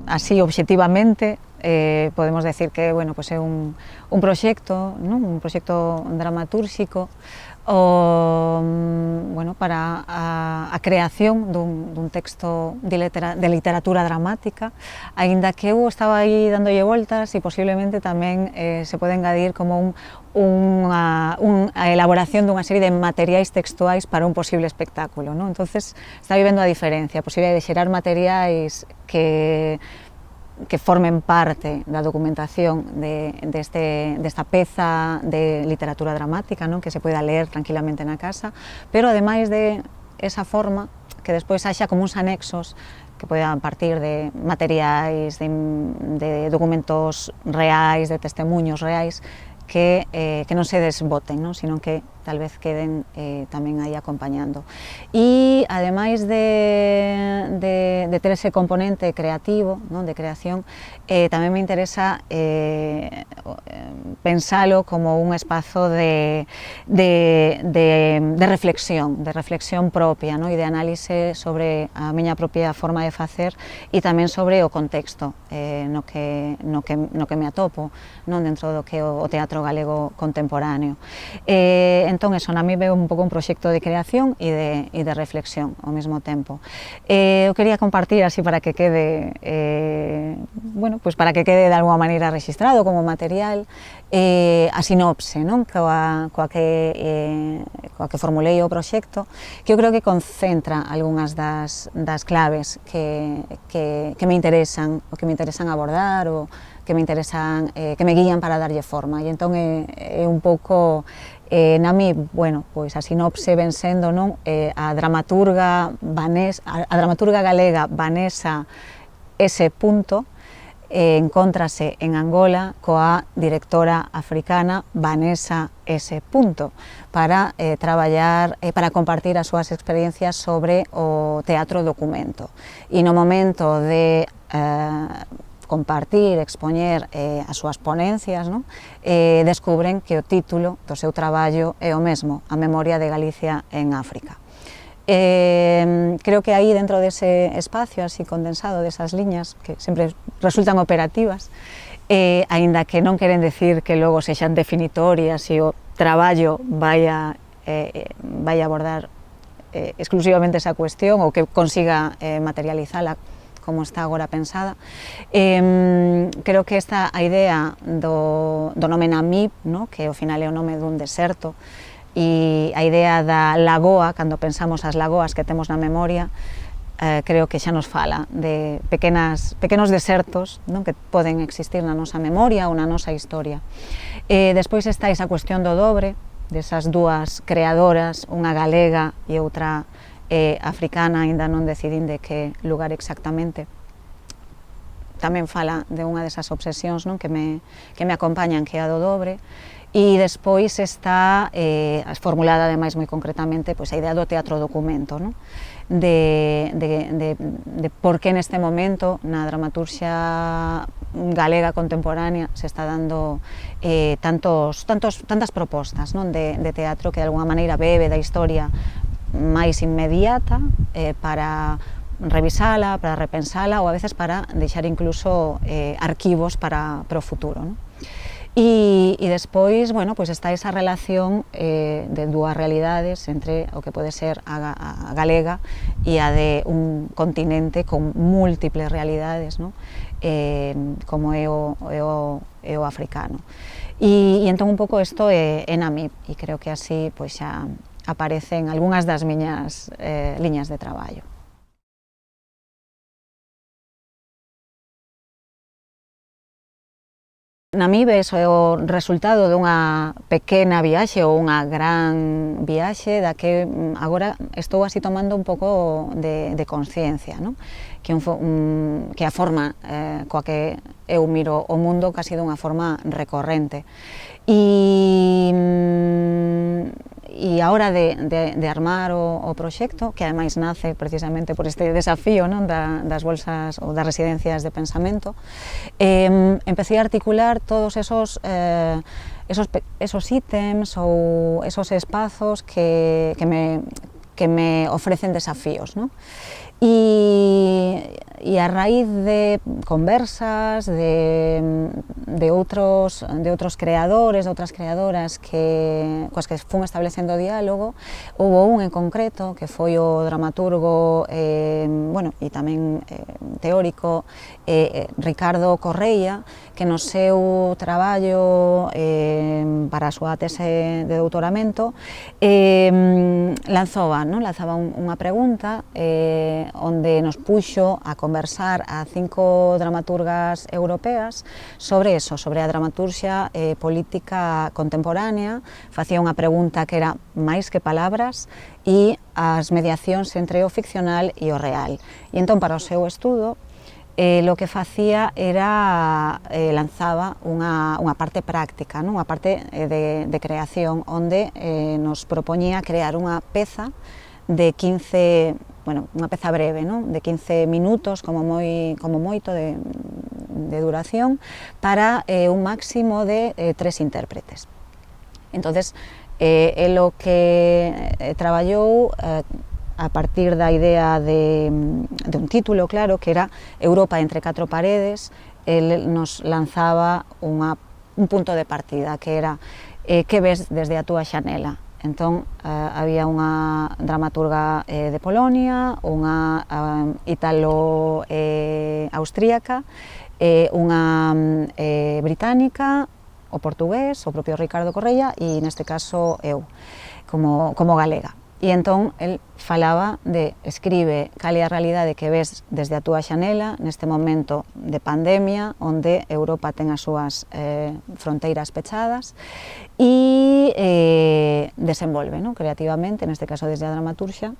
así obxectivamente, podemos decir que bueno, pues é un proxecto, non? Un proxecto dramatúrxico bueno, para a creación dun texto de literatura dramática, aínda que eu estaba aí dándolle voltas e posiblemente tamén se pode engadir como unha elaboración dunha serie de materiais textuais para un posible espectáculo, non? Entonces, está vivendo a diferencia, a posibilidade de xerar materiais que formen parte da documentación desta peza de literatura dramática, non? Que se poida ler tranquilamente na casa, pero ademais de esa forma, que despois haxa como uns anexos que poidan partir de materiais, de documentos reais, de testemunhos reais, que non se desboten, non? Sino que tal vez queden tamén aí acompañando. E, ademais de ter ese componente creativo, non? De creación, tamén me interesa pensalo como un espazo de reflexión propia, non? E de análise sobre a miña propia forma de facer e tamén sobre o contexto no que me atopo, non? Dentro do que é o teatro galego contemporáneo. Entón, eso, na mí veo un pouco un proxecto de creación e de reflexión ao mesmo tempo. Eu quería compartir así para que quede, bueno, pues para que quede de alguma maneira registrado como material, a sinopse, non? Coa que formulei o proxecto, que eu creo que concentra algunhas das claves que me interesan, o que me interesan abordar, o que me interesan, que me guían para darlle forma. E entón é un pouco, na mí, bueno, pois a sinopse ven sendo, non? A dramaturga galega Vanessa S. Encóntrase en Angola coa directora africana Vanessa S. para traballar, para compartir as súas experiencias sobre o teatro documento. E no momento de compartir, expoñer as súas ponencias, non? Descubren que o título do seu traballo é o mesmo, A memoria de Galicia en África. Creo que aí, dentro dese espacio así condensado, desas liñas que sempre resultan operativas, aínda que non queren decir que logo sexan definitorias e o traballo vai a abordar exclusivamente esa cuestión ou que consiga materializala como está agora pensada, creo que a idea do nome Namib, que ao final é o nome dun deserto, e a idea da lagoa, cando pensamos as lagoas que temos na memoria, creo que xa nos fala de pequenos desertos, non? Que poden existir na nosa memoria ou na nosa historia. Despois está esa cuestión do dobre, desas dúas creadoras, unha galega e outra africana, aínda non decidín de que lugar exactamente. Tamén fala de unha desas obsesións, non? que me acompañan, que é a do dobre. E despois está formulada, ademais, moi concretamente, pois a idea do teatro documento, non? De por que neste momento na dramaturxia galega contemporánea se está dando tantas propostas, non? De teatro que de alguna maneira bebe da historia máis inmediata para revisala, para repensala ou a veces para deixar incluso arquivos para o futuro, non? E despois, bueno, pois está esa relación de dúas realidades entre o que pode ser a galega e a de un continente con múltiples realidades, non? Como é o africano. E entón un pouco isto é Namib, e creo que así pois xa aparecen algunhas das miñas liñas de traballo. Namib é o resultado dunha pequena viaxe ou unha gran viaxe da que agora estou así tomando un pouco de consciencia, non? Que a forma coa que eu miro o mundo casi dunha forma recorrente. E a hora de armar o proxecto, que ademais nace precisamente por este desafío, non? Das bolsas ou das residencias de pensamento, empecé a articular todos esos ítems ou esos espazos que me ofrecen desafíos, non? E a raíz de conversas de outros creadores, de outras creadoras coas que fun establecendo diálogo, houve un en concreto que foi o dramaturgo e tamén teórico Ricardo Correia, que no seu traballo para a súa tese de doutoramento lanzaba unha pregunta onde nos puxo a conversar a 5 dramaturgas europeas sobre eso, sobre a dramaturxia política contemporánea. Facía unha pregunta que era máis que palabras e as mediacións entre o ficcional e o real. E entón, para o seu estudo, lo que facía era lanzaba unha parte práctica, unha parte de creación, onde nos propoñía crear unha peza de 15, unha peza breve, de 15 minutos como moito de duración, para un máximo de 3 intérpretes. Entonces, lo que traballou a partir da idea de un título claro, que era Europa entre 4 paredes, el nos lanzaba un punto de partida, que era que ves desde a túa xanela. Entón, había unha dramaturga de Polonia, unha italo-austríaca, unha británica, o portugués, o propio Ricardo Correia, e neste caso eu, como galega. E entón, el falaba de escribe cal é a realidade que ves desde a túa xanela neste momento de pandemia, onde Europa ten as súas fronteiras pechadas, e desenvolve creativamente, neste caso desde a dramaturxia,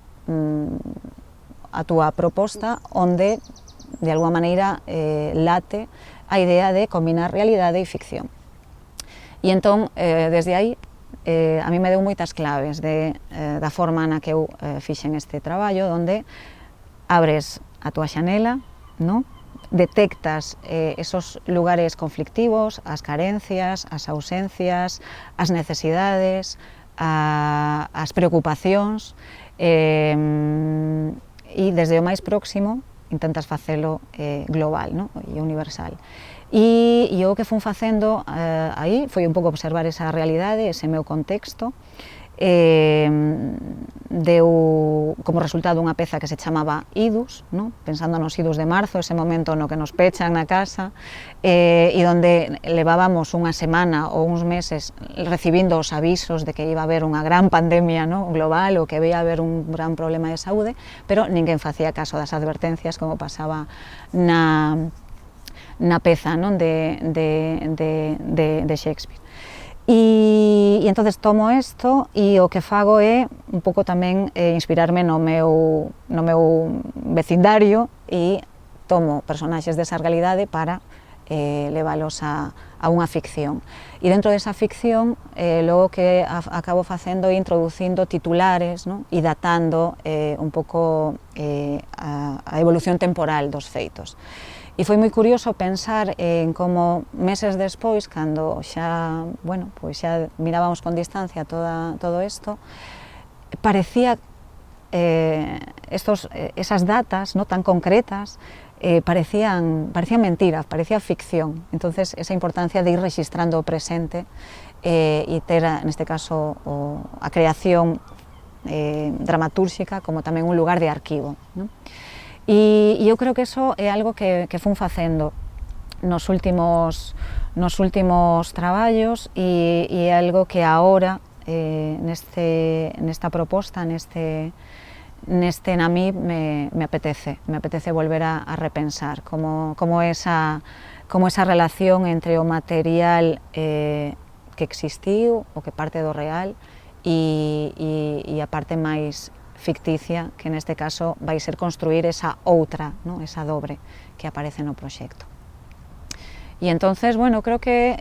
a túa proposta, onde de alguma maneira late a idea de combinar realidade e ficción. E entón, desde aí, a mí me deu moitas claves da forma na que eu fixen este traballo, onde abres a túa xanela, detectas esos lugares conflictivos, as carencias, as ausencias, as necesidades, as preocupacións, e desde o máis próximo intentas facelo global e universal. E o que fun facendo aí foi un pouco observar esa realidade, ese meu contexto. Deu como resultado unha peza que se chamaba Idus, pensando nos Idus de marzo, ese momento no que nos pechan na casa, e onde levábamos unha semana ou uns meses recibindo os avisos de que iba a haber unha gran pandemia global ou que ia haber un gran problema de saúde, pero ninguén facía caso das advertencias, como pasaba na peza de Shakespeare. E entonces tomo isto e o que fago é un pouco tamén inspirarme no meu vecindario e tomo personaxes desa realidade para leválos a unha ficción. E dentro desa ficción, logo que acabo facendo é introducindo titulares e datando un pouco a evolución temporal dos feitos. E foi moi curioso pensar en como meses despois, cando xa mirábamos con distancia todo isto, parecía esas datas tan concretas parecían mentiras, parecía ficción. Entonces, esa importancia de ir registrando o presente e ter, neste caso, a creación dramatúrxica como tamén un lugar de arquivo. E eu creo que eso é algo que fun facendo nos últimos traballos e é algo que agora, nesta proposta, neste NAMIB, me apetece volver a repensar como esa relación entre o material que existiu, o que parte do real, e a parte máis ficticia, que neste caso vai ser construir esa outra, esa dobre que aparece no proxecto. E entonces, creo que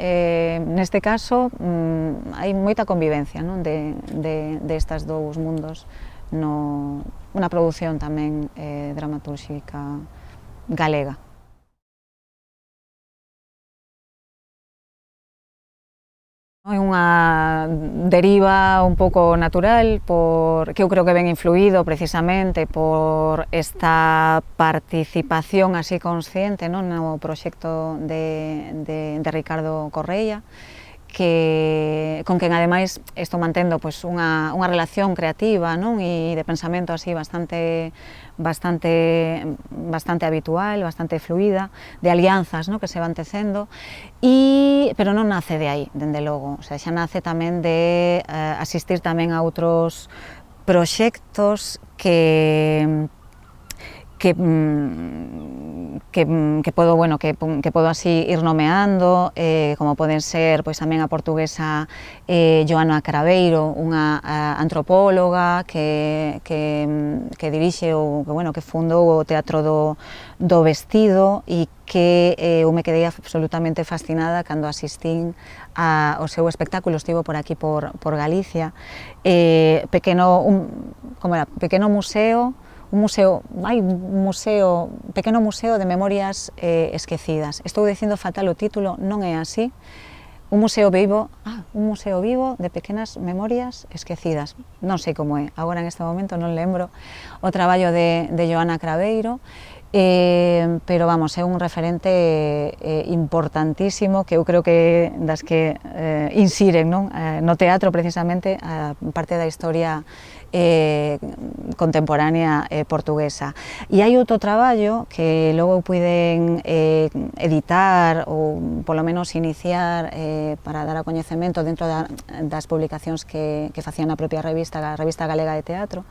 neste caso hai moita convivencia destas dous mundos nunha produción tamén dramatúrxica galega. É unha deriva un pouco natural, que eu creo que ven influído precisamente por esta participación así consciente, non, no proxecto de Ricardo Correia, con quen ademais estou mantendo pois, unha relación creativa, non, e de pensamento así bastante habitual, bastante fluida, de alianzas, non, que se van tecendo, pero non nace de aí, dende logo, o sea, xa nace tamén de asistir tamén a outros proxectos que podo así ir nomeando, como poden ser pois tamén a portuguesa Joana Craveiro, unha antropóloga que dirixe que fundou o Teatro do Vestido e que eu me quedei absolutamente fascinada cando asistín ao seu espectáculo, estivo por aquí por Galicia, pequeno museo, pequeno museo de memorias esquecidas. Estou dicindo fatal o título, non é así. Un museo vivo de pequenas memorias esquecidas. Non sei como é, agora en este momento non lembro o traballo de Joana Craveiro, pero vamos, é un referente importantísimo que eu creo que das que insiren, non, no teatro precisamente a parte da historia contemporánea portuguesa. E hai outro traballo que logo puiden editar ou polo menos iniciar para dar a coñecemento dentro das publicacións que facían na propia revista, a Revista Galega de Teatro,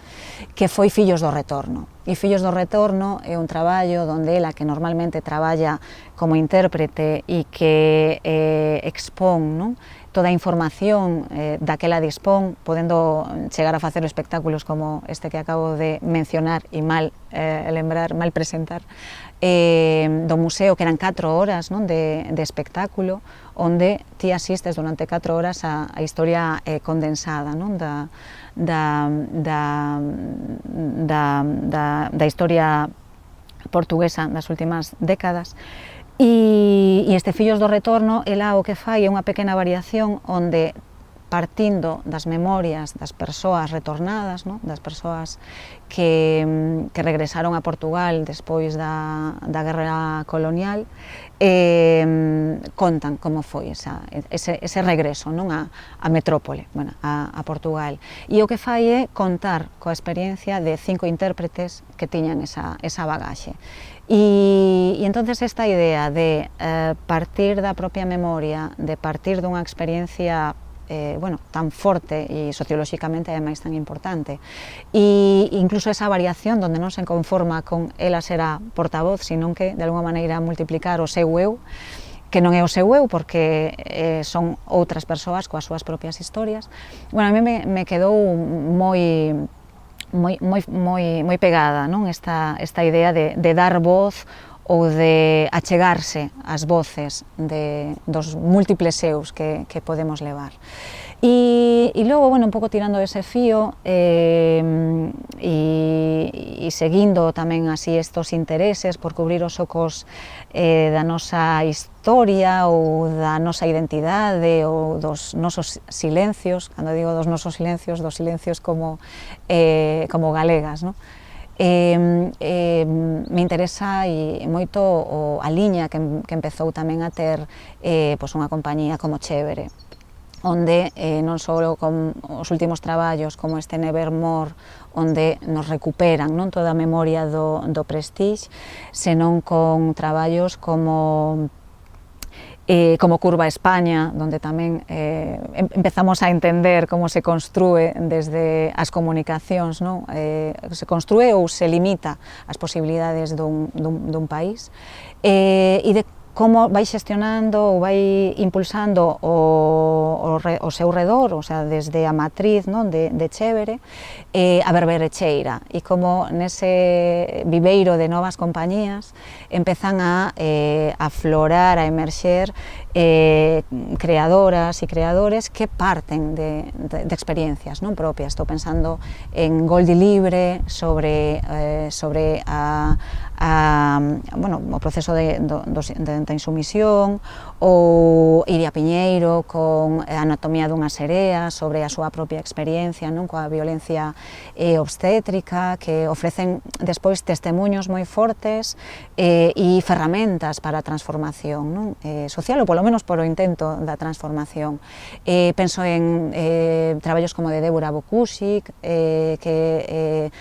que foi Fillos do Retorno. E Fillos do Retorno é un traballo onde ela, que normalmente traballa como intérprete e que expón, non, toda a información daquela dispón, podendo chegar a facer espectáculos como este que acabo de mencionar e mal presentar, do museo, que eran 4 horas, non, de espectáculo, onde ti asistes durante 4 horas a historia condensada, non, da historia portuguesa das últimas décadas. E este Fillos do Retorno, ela o que fai é unha pequena variación onde, partindo das memorias das persoas retornadas, non? Das persoas que regresaron a Portugal despois da guerra colonial, contan como foi ese regreso, non, a metrópole, a Portugal. E o que fai é contar coa experiencia de 5 intérpretes que tiñan esa bagaxe. E entonces esta idea de partir da propia memoria, de partir dunha experiencia tan forte e sociolóxicamente ademais tan importante, e incluso esa variación onde non se conforma con ela ser a portavoz, senón que de alguma maneira multiplicar o seu eu, que non é o seu eu porque son outras persoas coas súas propias historias. A mí me quedou moi pegada, non, esta idea de dar voz ou de achegarse ás voces dos múltiples eus que podemos levar. E logo, un pouco tirando ese fío e seguindo tamén así estos intereses por cubrir os ocos da nosa historia ou da nosa identidade ou dos nosos silencios, cando digo dos nosos silencios, dos silencios como galegas, non? Me interesa moito a liña que empezou tamén a ter unha compañía como Chévere, onde non só con os últimos traballos como este Nevermore, onde nos recuperan toda a memoria do Prestige, senón con traballos como Curva España, onde tamén empezamos a entender como se construe desde as comunicacións, se construe ou se limita as posibilidades dun país, e de como vai xestionando ou vai impulsando o seu redor, o sea, desde a matriz de Chévere, a Berberecheira, e como nese viveiro de novas compañías empezan a aflorar, a emerxer creadoras e creadores que parten de experiencias propias. Estou pensando en Goldi Libre, sobre a bueno, o proceso da insumisión, ou Iria Piñeiro con a anatomía dunha serea, sobre a súa propia experiencia, non, coa violencia obstétrica, que ofrecen despois testemunhos moi fortes e ferramentas para a transformación, non, social, ou polo menos por o intento da transformación. Penso en traballos como de Débora Bokusic, que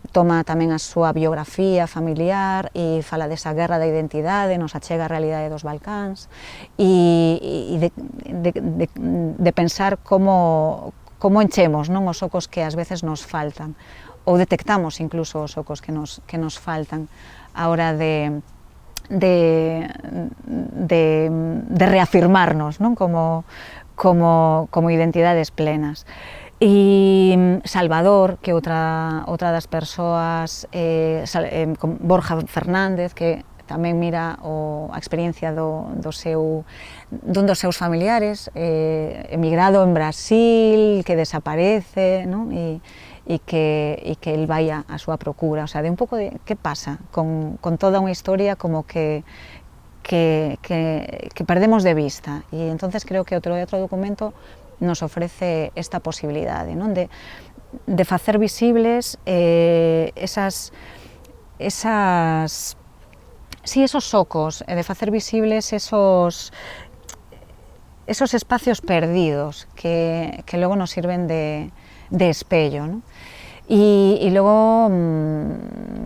toma tamén a súa biografía familiar e fala desa guerra da identidade, nos achega a realidade dos Balcáns, e de pensar como enchemos, non, os ocos que ás veces nos faltan, ou detectamos incluso os ocos que nos faltan a hora de reafirmarnos, non, como identidades plenas. E Salvador, que outra das persoas, Borja Fernández, que tamén mira a experiencia dun dos seus familiares, emigrado en Brasil, que desaparece, non? E que el vai a súa procura, o sea, de un pouco de que pasa con toda unha historia como que perdemos de vista, e entonces creo que outro documento nos ofrece esta posibilidade, non, de facer visibles esos ocos, de facer visibles esos espacios perdidos que logo nos sirven de espello, non? E logo,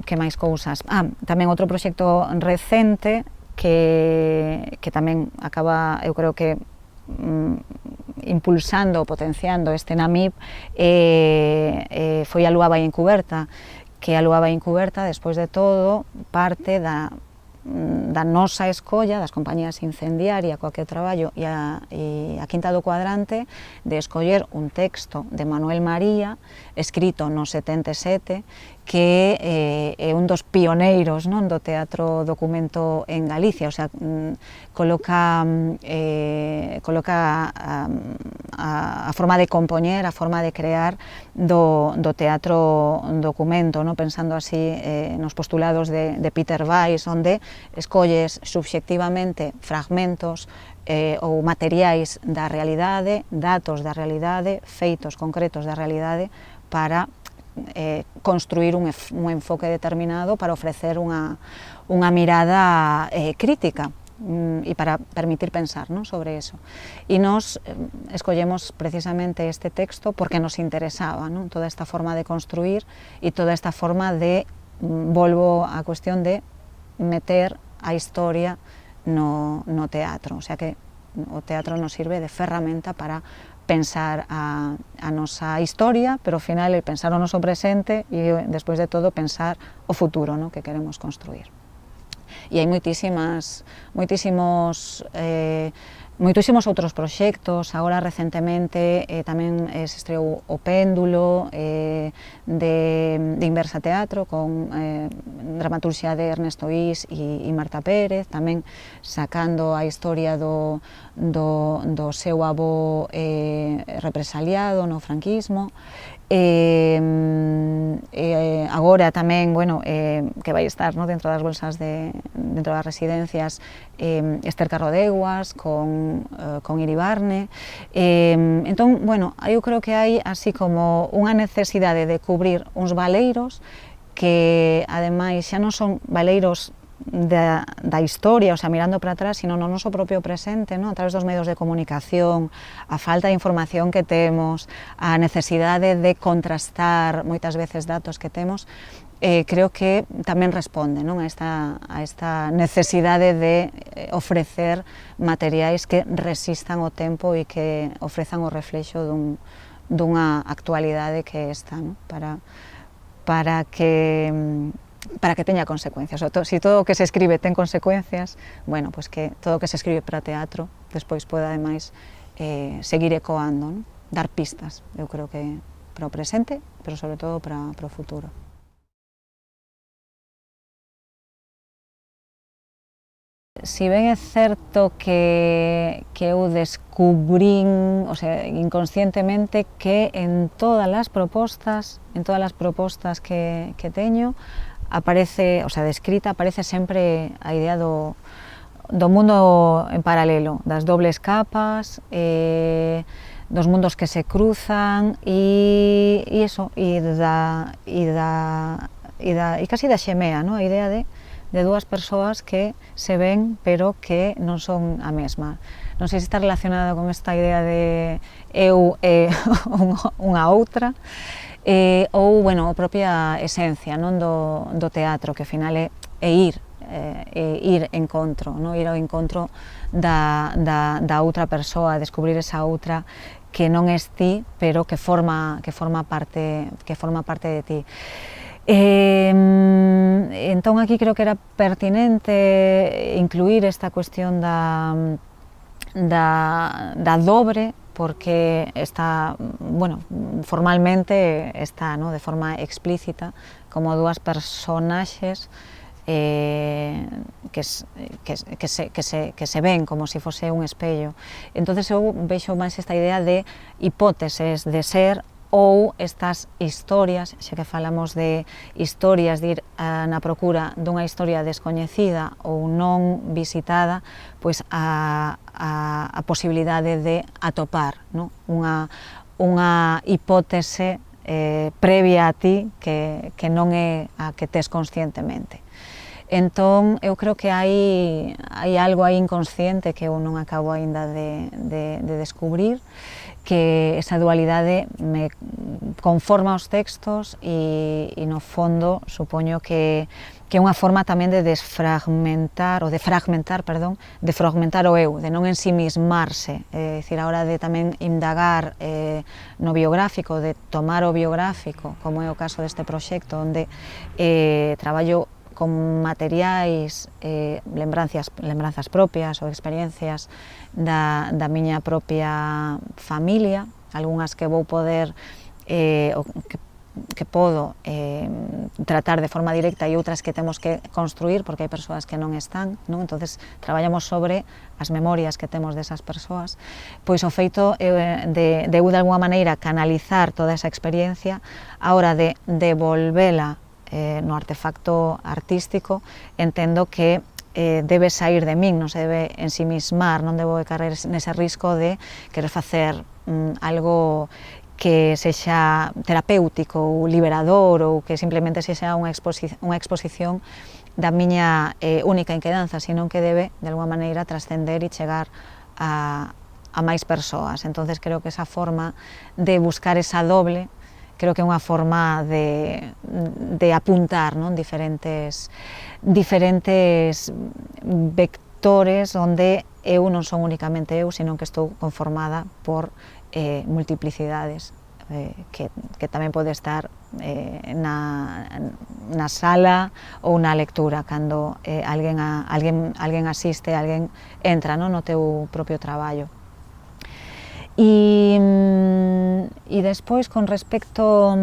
que máis cousas? Tamén outro proxecto recente que tamén acaba, eu creo que impulsando ou potenciando este NAMIP, foi a Lúa vai encuberta, que a Lúa vai encuberta, despois de todo, parte da nosa escolla, das compañías Incendiaria, coa que eu traballo, e a Quinta do Cuadrante, de escoller un texto de Manuel María, escrito no 77, que é un dos pioneiros, non, do teatro documento en Galicia, o sea, coloca a forma de compoñer, a forma de crear do teatro documento, non, pensando así nos postulados de Peter Weiss, onde escolles subxectivamente fragmentos ou materiais da realidade, datos da realidade, feitos concretos da realidade, para construir un enfoque determinado, para ofrecer unha mirada crítica e para permitir pensar, non, sobre eso. E nos escollemos precisamente este texto porque nos interesaba, non, toda esta forma de construir e toda esta forma de, volvo á cuestión de meter a historia no teatro, o sea que o teatro nos sirve de ferramenta para pensar a nosa historia, pero ao final é pensar o noso presente e, despois de todo, pensar o futuro, non, que queremos construir. E hai moitísimos outros proxectos. Agora, recentemente, tamén se estreou O Péndulo, de Inversa Teatro, con dramaturxia de Ernesto Is e Marta Pérez, tamén sacando a historia do seu avó represaliado no franquismo. Agora tamén, bueno, que vai estar, no, dentro das bolsas dentro das residencias, Esther Carrodeguas con Iribarne. Entón, bueno, eu creo que hai así como unha necesidade de cubrir uns valeiros que, ademais, xa non son valeiros da historia, o sea, mirando para atrás, sino no noso propio presente, ¿no? A través dos medios de comunicación, a falta de información que temos, a necesidade de contrastar moitas veces datos que temos, creo que tamén responde, non, a esta necesidade de ofrecer materiais que resistan o tempo e que ofrezan o reflexo dunha actualidade que é esta, non? Para que teña consecuencias. Si todo o que se escribe ten consecuencias, bueno, pues que todo o que se escribe para teatro despois poda, ademais, seguir ecoando, non? Dar pistas, eu creo que para o presente, pero sobre todo para o futuro. Si ben é certo que eu descubrín, o sea, inconscientemente, que en todas as propostas que teño aparece, o sea, descrita, aparece sempre a idea do mundo en paralelo, das dobles capas, dos mundos que se cruzan e casi da xemea, no? A idea de dúas persoas que se ven pero que non son a mesma. Non sei se está relacionada con esta idea de eu e unha outra, ou, bueno, a propia esencia, non, do teatro, que ao final é ir encontro, no? Ir ao encontro da outra persoa, descubrir esa outra que non és ti, pero que forma parte de ti. Entón aquí creo que era pertinente incluir esta cuestión da dobre, porque está, bueno, formalmente está, no, de forma explícita, como dúas personaxes que se ven como se fose un espello. Entonces eu vexo máis esta idea de hipóteses de ser ou estas historias, xa que falamos de historias, de ir na procura dunha historia descoñecida ou non visitada, pois a posibilidade de atopar, no? unha hipótese previa a ti que non é a que tes conscientemente. Entón, eu creo que hai algo aí inconsciente que eu non acabo aínda de descubrir, que esa dualidade me conforma os textos e no fondo, supoño que é unha forma tamén de fragmentar o eu, de non ensimismarse, é dicir, a hora de tamén indagar no biográfico, de tomar o biográfico, como é o caso deste proxecto, onde traballo con materiais, lembranzas propias ou experiencias da miña propia familia, algunhas que vou poder, que podo tratar de forma directa e outras que temos que construir porque hai persoas que non están, non? Entonces traballamos sobre as memorias que temos desas persoas, pois o feito de alguma maneira canalizar toda esa experiencia a hora de devolvela no artefacto artístico, entendo que debe sair de min, non se debe ensimismar, non debo caer nese risco de querer facer algo que sexa terapéutico ou liberador, ou que simplemente sexa unha exposición da miña única inquedanza, sino que debe, de alguma maneira, trascender e chegar a máis persoas. Entonces creo que esa forma de buscar esa doble, creo que é unha forma de apuntar, non? diferentes vectores onde eu non son únicamente eu, sino que estou conformada por multiplicidades, que tamén pode estar na sala ou na lectura, cando alguén asiste, alguén entra, non? No teu propio traballo. E despois, con respecto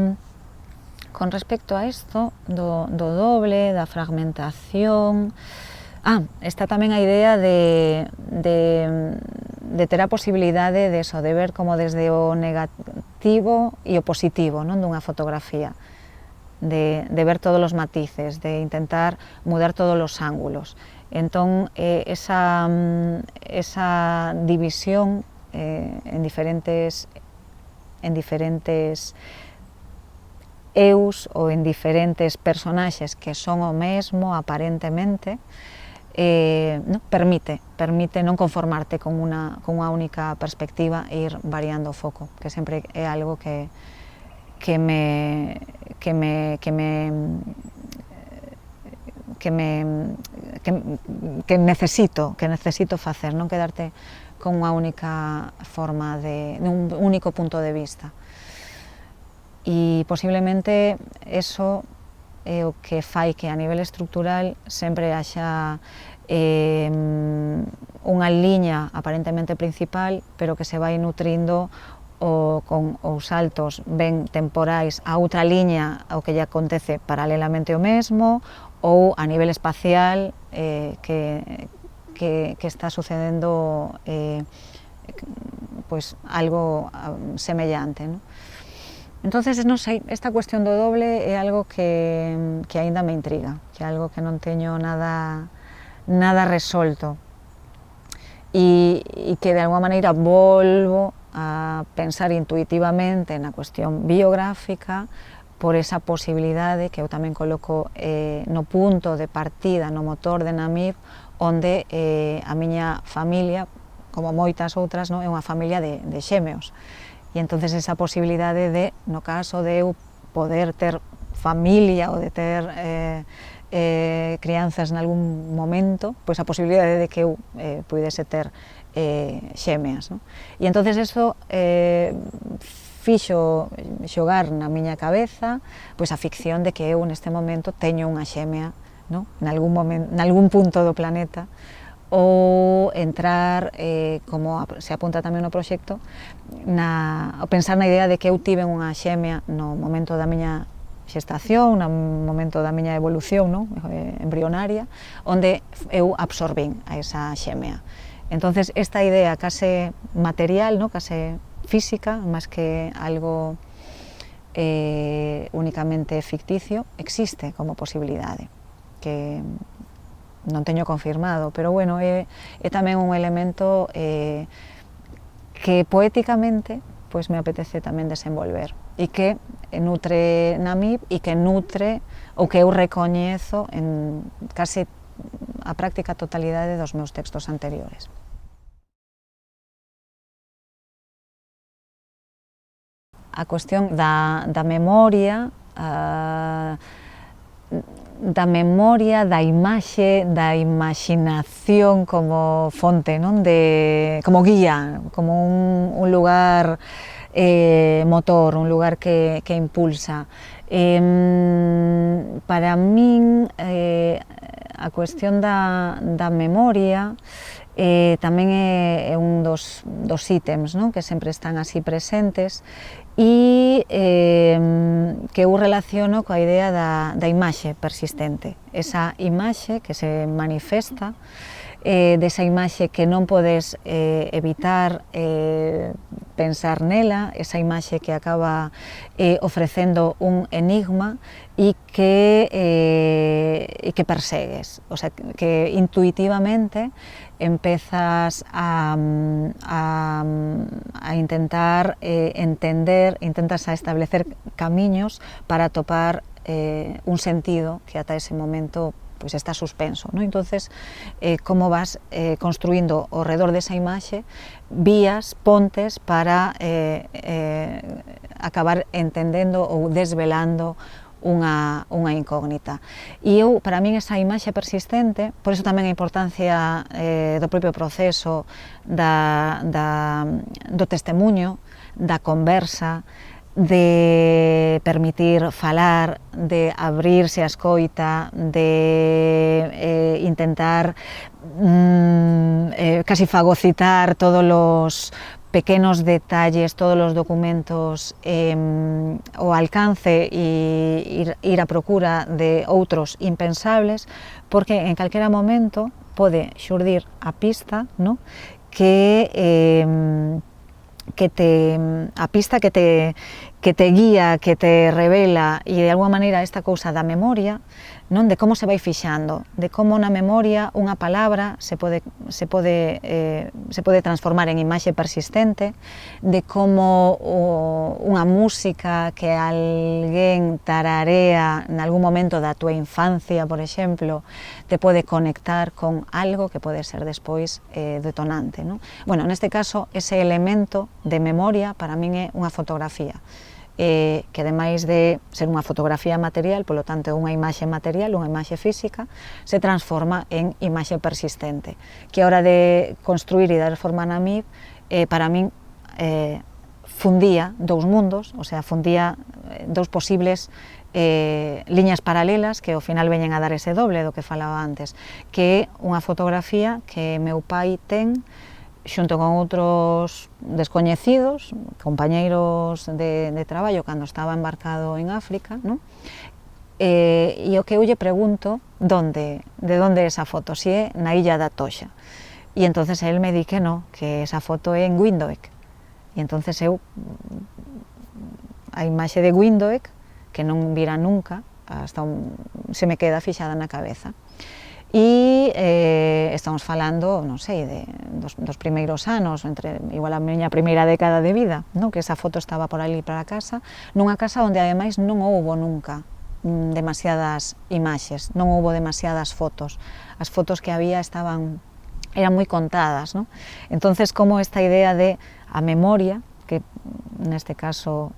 a isto do doble, da fragmentación, está tamén a idea de ter a posibilidade de ver como desde o negativo e o positivo, non, dunha fotografía, de ver todos os matices, de intentar mudar todos os ángulos. Entón, esa división en diferentes eus ou en diferentes personaxes que son o mesmo aparentemente, permite non conformarte con unha única perspectiva e ir variando o foco, que sempre é algo que necesito facer, non quedarte con unha única forma, un único punto de vista. E posiblemente eso é o que fai que a nivel estructural sempre haxa unha liña aparentemente principal, pero que se vai nutrindo con os saltos ben temporais a outra liña ao que lle acontece paralelamente o mesmo, ou a nivel espacial que está sucedendo pois algo semellante, non? Entonces, non sei, esta cuestión do doble é algo que aínda me intriga, que é algo que non teño nada resolto, e que de alguma maneira volvo a pensar intuitivamente na cuestión biográfica por esa posibilidade que eu tamén coloco no punto de partida, no motor de Namib, onde a miña familia, como moitas outras, é unha familia de xémeos. E entonces esa posibilidade de, no caso de eu poder ter familia ou de ter crianzas nalgún momento, pois a posibilidade de que eu puidese ter xémeas. E entonces eso fixo xogar na miña cabeza pois a ficción de que eu neste momento teño unha xémea nalgún punto do planeta, ou entrar, como se apunta tamén no proxecto, o pensar na idea de que eu tive unha xémea no momento da miña xestación, no momento da miña evolución embrionaria, onde eu absorbín a esa xémea. Entonces, esta idea case material, case física, máis que algo únicamente ficticio, existe como posibilidade, que non teño confirmado, pero bueno, é tamén un elemento que poéticamente pois me apetece tamén desenvolver e que nutre Namib e que nutre o que eu recoñezo en case a práctica totalidade dos meus textos anteriores. A cuestión da memoria, da imaxe, da imaxinación como fonte, como guía, como un lugar motor, un lugar que impulsa. Para min, a cuestión da memoria tamén é un dos ítems que sempre están así presentes e que eu relaciono coa idea da imaxe persistente, esa imaxe que se manifesta, desa imaxe que non podes evitar pensar nela, esa imaxe que acaba ofrecendo un enigma e que persegues, o sea, que intuitivamente empezas a intentar entender, intentas a establecer camiños para atopar un sentido que ata ese momento pois está suspenso, entonces como vas construindo ao redor desa imaxe vías, pontes para acabar entendendo ou desvelando unha incógnita. E para min esa imaxe persistente, por iso tamén a importancia do propio proceso do testemuño, da conversa, de permitir falar, de abrirse a escoita, de intentar casi fagocitar todos os pequenos detalles, todos os documentos ao alcance e ir a procura de outros impensables, porque en calquera momento pode xurdir a pista a pista que te guía, que te revela, e de alguma maneira esta cousa da memoria, de como se vai fixando, de como na memoria unha palabra se pode transformar en imaxe persistente, de como unha música que alguén tararea nalgún momento da túa infancia, por exemplo, te pode conectar con algo que pode ser despois detonante. Bueno, neste caso, ese elemento de memoria para min é unha fotografía, que ademais de ser unha fotografía material, polo tanto unha imaxe material, unha imaxe física, se transforma en imaxe persistente, que a hora de construir e dar forma a Namib, para min fundía dous mundos, o sea, fundía dous posibles liñas paralelas que ao final veñen a dar ese doble do que falaba antes, que é unha fotografía que meu pai ten xunto con outros descoñecidos, compañeiros de traballo cando estaba embarcado en África, e o que eu lle pregunto de onde é esa foto, se é na illa da Toxa, e entonces el me di que no, que esa foto é en Windhoek, e entonces eu a imaxe de Windhoek, que non vira nunca, se me queda fixada na cabeza. E estamos falando, non sei, dos primeiros anos, igual a miña primeira década de vida, no? Que esa foto estaba por ali para a casa, nunha casa onde ademais non houbo nunca demasiadas imaxes, non houbo demasiadas fotos. As fotos que había eran moi contadas, no? Entonces, como esta idea de a memoria, que neste caso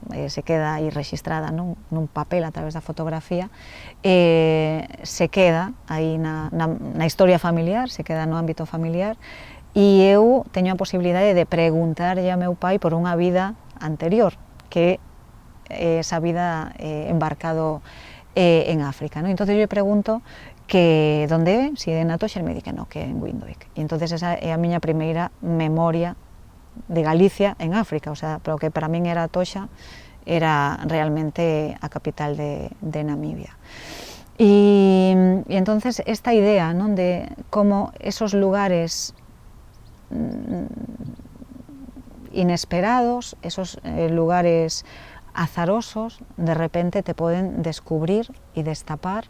se queda aí registrada nun papel a través da fotografía, se queda aí na historia familiar, se queda no ámbito familiar, e eu teño a posibilidade de preguntarlle a meu pai por unha vida anterior, que esa vida embarcado en África, ¿no? Entonces yo pregunto que donde é, se é na Atocha, me di que non, que é en Windhoek. E entonces esa é a miña primeira memoria de Galicia en África, o sea, pero que para min era Atocha, era realmente a capital de Namibia. Y entonces esta idea, ¿no?, de cómo esos lugares inesperados, esos lugares azarosos, de repente te pueden descubrir y destapar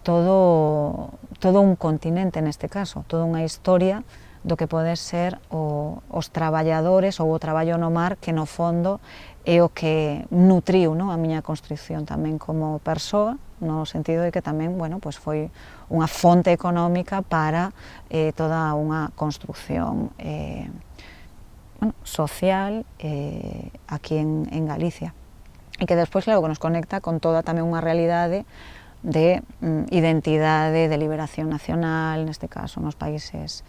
todo un continente, neste caso, toda unha historia do que pode ser os traballadores ou o traballo no mar, que no fondo é o que nutriu, no, a miña construción tamén como persoa, no sentido de que tamén, bueno, pues foi unha fonte económica para toda unha construción social aquí en Galicia, e que despois, claro, que nos conecta con toda tamén unha realidade de identidade, de liberación nacional, neste caso nos países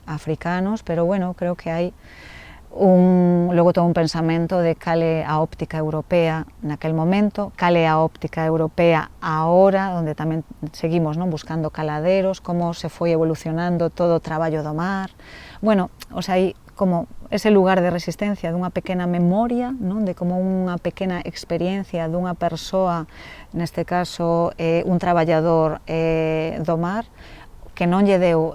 africanos, pero bueno, creo que hai logo todo un pensamento de cal é a óptica europea naquel momento, cal é a óptica europea agora, onde tamén seguimos, non, buscando caladeros, como se foi evolucionando todo o traballo do mar, bueno, o sea, hai como ese lugar de resistencia dunha pequena memoria, non, de como unha pequena experiencia dunha persoa, neste caso un traballador do mar, que non lle deu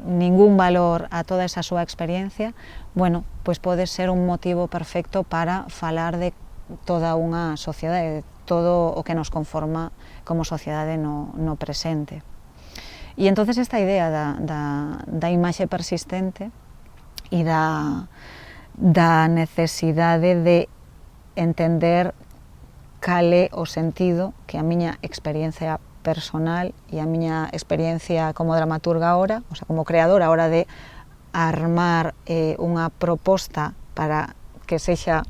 ningún valor a toda esa súa experiencia, bueno, pois pode ser un motivo perfecto para falar de toda unha sociedade, de todo o que nos conforma como sociedade no presente. E entonces esta idea da imaxe persistente e da necesidade de entender cal é o sentido que a miña experiencia personal e a miña experiencia como dramaturga ahora, o sea, como creadora a hora de armar unha proposta para que sexa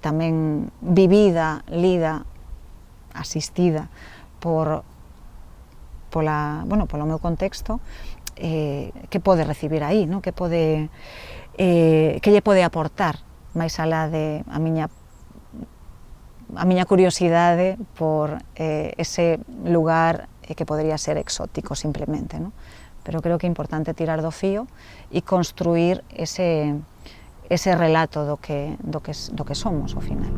tamén vivida, lida, asistida polo meu contexto, que pode recibir aí, no? Que lle pode aportar máis alá de a miña curiosidade por ese lugar que podría ser exótico simplemente, ¿no? Pero creo que é importante tirar do fío e construir ese relato do que somos ao final.